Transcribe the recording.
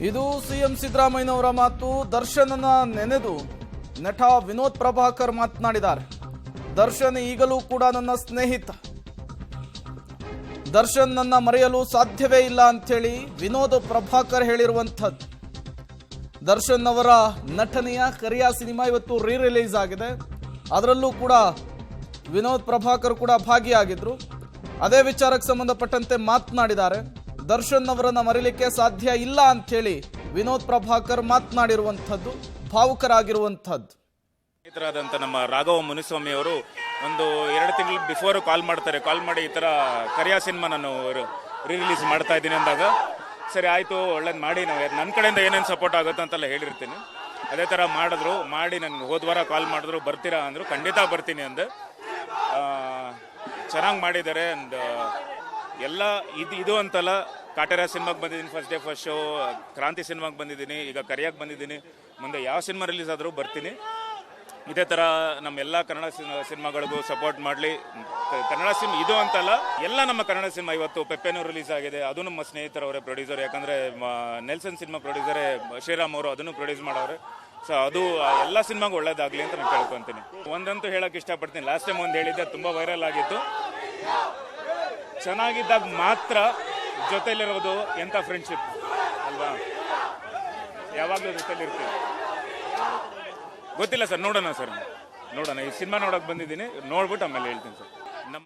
ಇದು ಸಿಎಂ ಸಿದ್ದರಾಮಯ್ಯನವರ ಮಾತು. ದರ್ಶನನ ನೆನೆದು ನಟ ವಿನೋದ್ ಪ್ರಭಾಕರ್ ಮಾತನಾಡಿದ್ದಾರೆ. ದರ್ಶನ್ ಈಗಲೂ ಕೂಡ ನನ್ನ ಸ್ನೇಹಿತ. ದರ್ಶನ್ ನನ್ನ ಮರೆಯಲು ಸಾಧ್ಯವೇ ಇಲ್ಲ ಅಂಥೇಳಿ ವಿನೋದ್ ಪ್ರಭಾಕರ್ ಹೇಳಿರುವಂಥದ್ದು. ದರ್ಶನ್ ಅವರ ನಟನೆಯ ಕರಿಯ ಸಿನಿಮಾ ಇವತ್ತು ರಿಲೀಸ್ ಆಗಿದೆ. ಅದರಲ್ಲೂ ಕೂಡ ವಿನೋದ್ ಪ್ರಭಾಕರ್ ಕೂಡ ಭಾಗಿಯಾಗಿದ್ರು. ಅದೇ ವಿಚಾರಕ್ಕೆ ಸಂಬಂಧಪಟ್ಟಂತೆ ಮಾತನಾಡಿದ್ದಾರೆ. ದರ್ಶನ್ ಅವರನ್ನ ಮರಿಲಿಕ್ಕೆ ಸಾಧ್ಯ ಇಲ್ಲ ಅಂಥೇಳಿ ವಿನೋದ್ ಪ್ರಭಾಕರ್ ಮಾತನಾಡಿರುವಂಥದ್ದು, ಭಾವುಕರಾಗಿರುವಂಥದ್ದು. ಸ್ನೇಹಿತರಾದಂಥ ನಮ್ಮ ರಾಘವ ಮುನಿಸ್ವಾಮಿ ಅವರು ಒಂದು 2 ತಿಂಗಳು ಬಿಫೋರ್ ಕಾಲ್ ಮಾಡಿ ಈ ಥರ ಕರಿಯಾ ಸಿನಿಮಾ ನಾನು ರಿಲೀಸ್ ಮಾಡ್ತಾ ಇದ್ದೀನಿ ಅಂದಾಗ, ಸರಿ ಆಯಿತು ಒಳ್ಳೇದು ಮಾಡಿ, ನಾವು ನನ್ನ ಕಡೆಯಿಂದ ಏನೇನು ಸಪೋರ್ಟ್ ಆಗುತ್ತೆ ಅಂತೆಲ್ಲ ಹೇಳಿರ್ತೀನಿ. ಅದೇ ಥರ ಮಾಡಿ ನನಗೆ ಹೋದ ವಾರ ಕಾಲ್ ಮಾಡಿದ್ರು, ಬರ್ತೀರಾ ಅಂದರು. ಖಂಡಿತ ಬರ್ತೀನಿ ಅಂದೆ. ಚೆನ್ನಾಗಿ ಮಾಡಿದ್ದಾರೆ. ಅಂಡ್ ಎಲ್ಲ ಇದು ಅಂತಲ್ಲ, ಕಾಟೇರ ಸಿನಿಮಾಗೆ ಬಂದಿದ್ದೀನಿ, ಫಸ್ಟ್ ಡೇ ಫಸ್ಟ್ ಶೋ, ಕ್ರಾಂತಿ ಸಿನಿಮಾಗೆ ಬಂದಿದ್ದೀನಿ, ಈಗ ಕರಿಯಾಗೆ ಬಂದಿದ್ದೀನಿ. ಮುಂದೆ ಯಾವ ಸಿನಿಮಾ ರಿಲೀಸ್ ಆದರೂ ಬರ್ತೀನಿ. ಇದೇ ಥರ ನಮ್ಮೆಲ್ಲ ಕನ್ನಡ ಸಿನಿಮಾಗಳಿಗೂ ಸಪೋರ್ಟ್ ಮಾಡಲಿ. ಕನ್ನಡ ಸಿನಿಮಾ ಇದು ಅಂತಲ್ಲ, ಎಲ್ಲ ನಮ್ಮ ಕನ್ನಡ ಸಿನಿಮಾ. ಇವತ್ತು ಪೆಪ್ಪೆನೂ ರಿಲೀಸ್ ಆಗಿದೆ, ಅದು ನಮ್ಮ ಸ್ನೇಹಿತರವರೇ ಪ್ರೊಡ್ಯೂಸರ್. ಯಾಕಂದರೆ ನೆಲ್ಸನ್ ಸಿನಿಮಾ ಪ್ರೊಡ್ಯೂಸರೇ ಶ್ರೀರಾಮ್ ಅವರು, ಅದನ್ನು ಪ್ರೊಡ್ಯೂಸ್ ಮಾಡೋರೆ. ಸೊ ಅದು ಎಲ್ಲ ಸಿನಿಮಾಗೂ ಒಳ್ಳೇದಾಗಲಿ ಅಂತ ನಾನು ಕೇಳ್ಕೊತೀನಿ. ಒಂದಂತೂ ಹೇಳೋಕೆ ಇಷ್ಟಪಡ್ತೀನಿ, ಲಾಸ್ಟ್ ಟೈಮ್ ಒಂದು ಹೇಳಿದ್ದೆ, ತುಂಬ ವೈರಲ್ ಆಗಿತ್ತು. ಚೆನ್ನಾಗಿದ್ದಾಗ ಮಾತ್ರ ಜೊತೆಲಿರೋದು ಎಂಥ ಫ್ರೆಂಡ್ಶಿಪ್ ಅಲ್ವಾ, ಯಾವಾಗಲೂ ಜೊತೆಲಿರ್ತೀವಿ. ಗೊತ್ತಿಲ್ಲ ಸರ್, ನೋಡೋಣ ಈ ಸಿನಿಮಾ ನೋಡೋಕೆ ಬಂದಿದ್ದೀನಿ, ನೋಡ್ಬಿಟ್ಟು ಆಮೇಲೆ ಹೇಳ್ತೀನಿ ಸರ್.